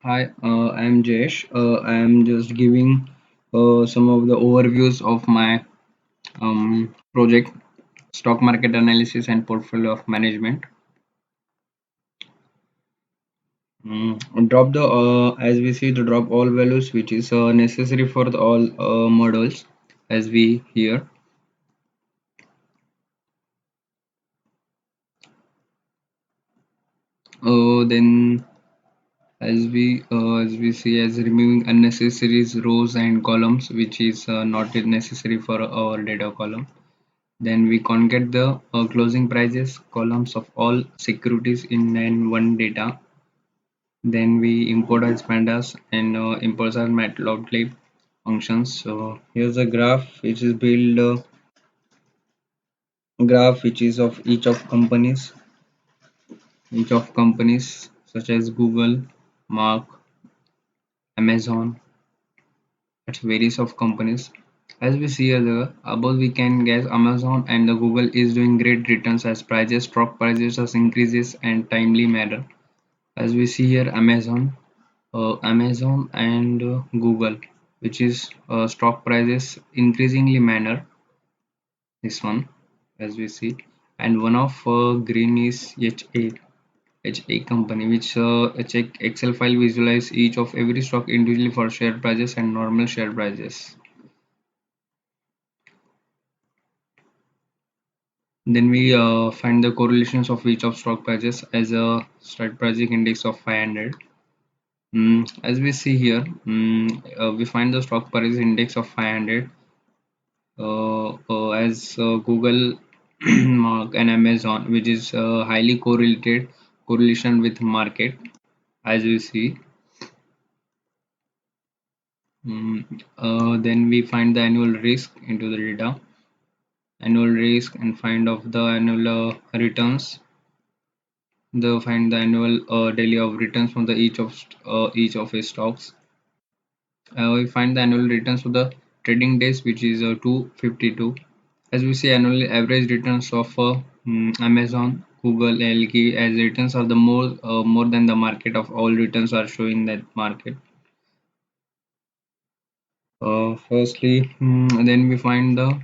Hi, I'm Jayesh. I'm just giving some of the overviews of my project, stock market analysis and portfolio of management. Drop the as we see the drop all values which is necessary for the all models as we hear. Then as we see as removing unnecessary rows and columns which is not necessary for our data column. Then we concat the closing prices columns of all securities in one data. Then we import as pandas and import as matplotlib functions. So here's a graph which is build graph which is of each of companies such as Google, Mark, Amazon, at various of companies. As we see here above, we can guess Amazon and the Google is doing great returns as prices, stock prices as increases and timely manner. As we see here, Amazon and Google, which is stock prices increasingly manner. This one, as we see, and one of green is HA company, which check Excel file visualize each of every stock individually for share prices and normal share prices. Then we find the correlations of each of stock prices as a strike pricing index of 500. As we see here, we find the stock price index of 500 as Google, Mark, and Amazon, which is highly correlated correlation with market. As we see, then we find the annual risk into the data, annual risk, and find of the annual returns. The find the annual daily of returns from the each of his stocks. We find the annual returns for the trading days, which is 252. As we see, annual average returns of Amazon, Google, LG, as returns are the more than the market of all returns are showing that market. Firstly, then we find the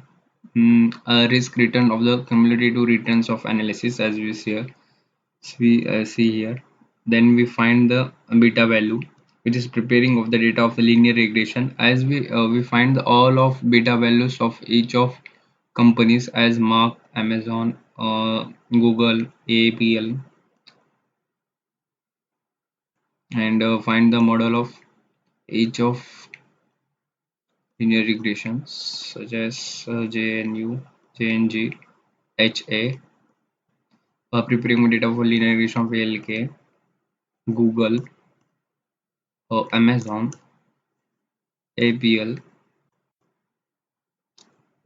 risk return of the cumulative returns of analysis as we see here. We see here. Then we find the beta value, which is preparing of the data of the linear regression. As we find all of beta values of each of companies as Mark, Amazon, Google, APL, and find the model of each of linear regressions such as JNU, JNG, HA, preparing data for linear regression of ALK, Google, Amazon, APL.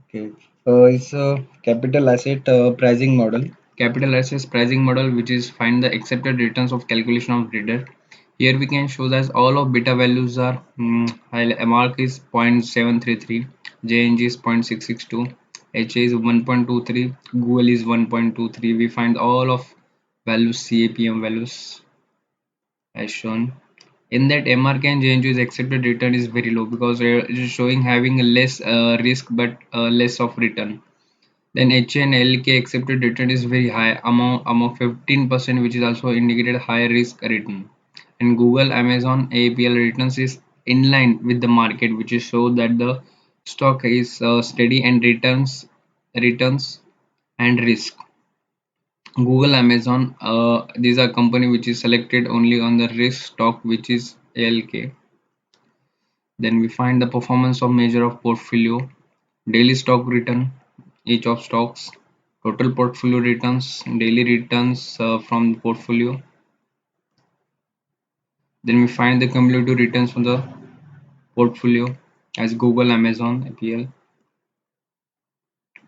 Okay. It's a capital asset pricing model. Capital asset pricing model, which is find the accepted returns of calculation of reader. Here we can show that all of beta values are mark is 0.733, JNG is 0.662, HA is 1.23, Google is 1.23. We find all of values CAPM values as shown. In that MRK and JNG's accepted return is very low because it is showing having a less risk but less of return. Then HA and LK accepted return is very high among 15%, which is also indicated high risk return. And Google, Amazon, APL returns is in line with the market, which is show that the stock is steady and returns and risk. Google, Amazon, these are company which is selected only on the risk stock, which is ALK. Then we find the performance of measure of portfolio, daily stock return, each of stocks, total portfolio returns, daily returns from the portfolio. Then we find the cumulative returns from the portfolio as Google, Amazon, APL.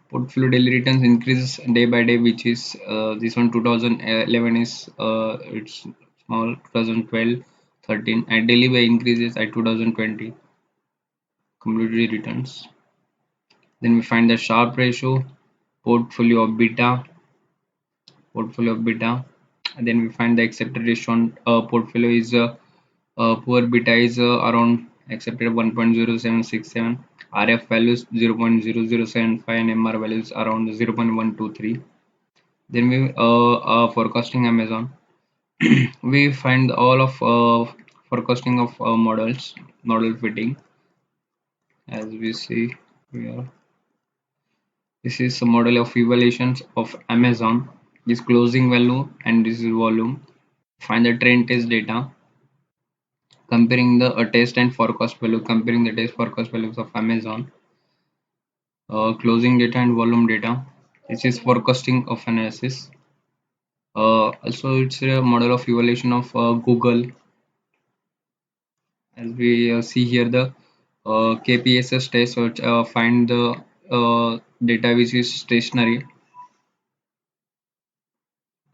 Portfolio daily returns increases day by day, which is this one 2011 is it's small 2012 13 and daily by increases at 2020 cumulative returns. Then we find the Sharpe ratio, portfolio of beta, and then we find the accepted ratio on portfolio is Poor beta is around accepted 1.0767, RF values 0.0075, and MR values around 0.123. Then we forecasting Amazon. We find all of forecasting of model fitting. As we see here, this is a model of evaluations of Amazon. This closing value and this is volume. Find the trend test data, comparing the test and forecast value, comparing the test forecast values of Amazon, closing data and volume data. This is forecasting of analysis. Also, it's a model of evaluation of Google. As we see here, the KPSS test, which find the data which is stationary.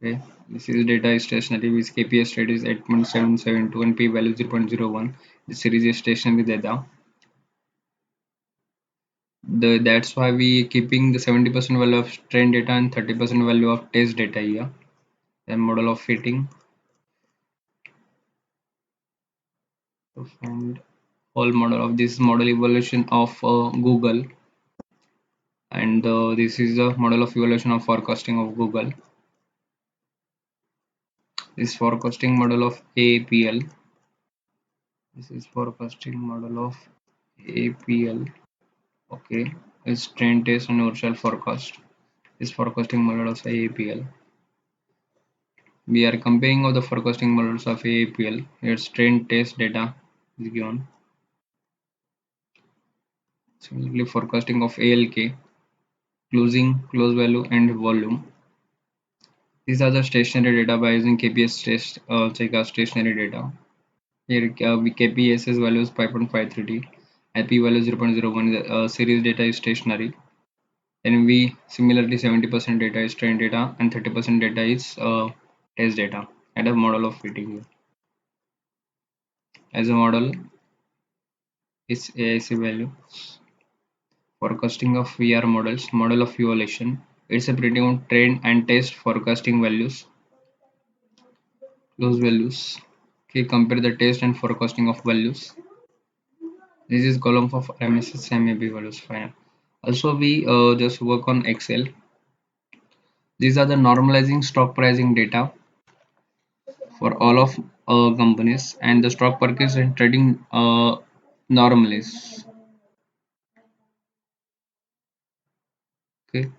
Okay, this is data is stationary with KPS rate is 8.772 and p value 0.01. The series is stationary data. That's why we keeping the 70% value of trend data and 30% value of test data here. The model of fitting to find whole model of this model evaluation of Google, and this is the model of evaluation of forecasting of Google. This forecasting model of APL. This is forecasting model of APL. Okay, it's trend test and virtual forecast. This forecasting model of APL. We are comparing of the forecasting models of APL. Its trend test data is given. Similarly, forecasting of ALK, close value and volume. These are the stationary data by using KPS test check our stationary data. Here KPSS value is 5.530, IP value 0.01. The series data is stationary. Then we similarly 70% data is trend data and 30% data is test data and a model of fitting here. As a model is AIC value. Forecasting of VR models, model of evaluation. It's a pretty on trend and test forecasting values, close values. Okay, compare the test and forecasting of values. This is column of MSS MAB values. Fine. Also, we just work on Excel. These are the normalizing stock pricing data for all of companies and the stock purchase and trading normalize. Okay,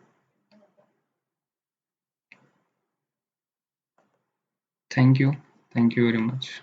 thank you very much.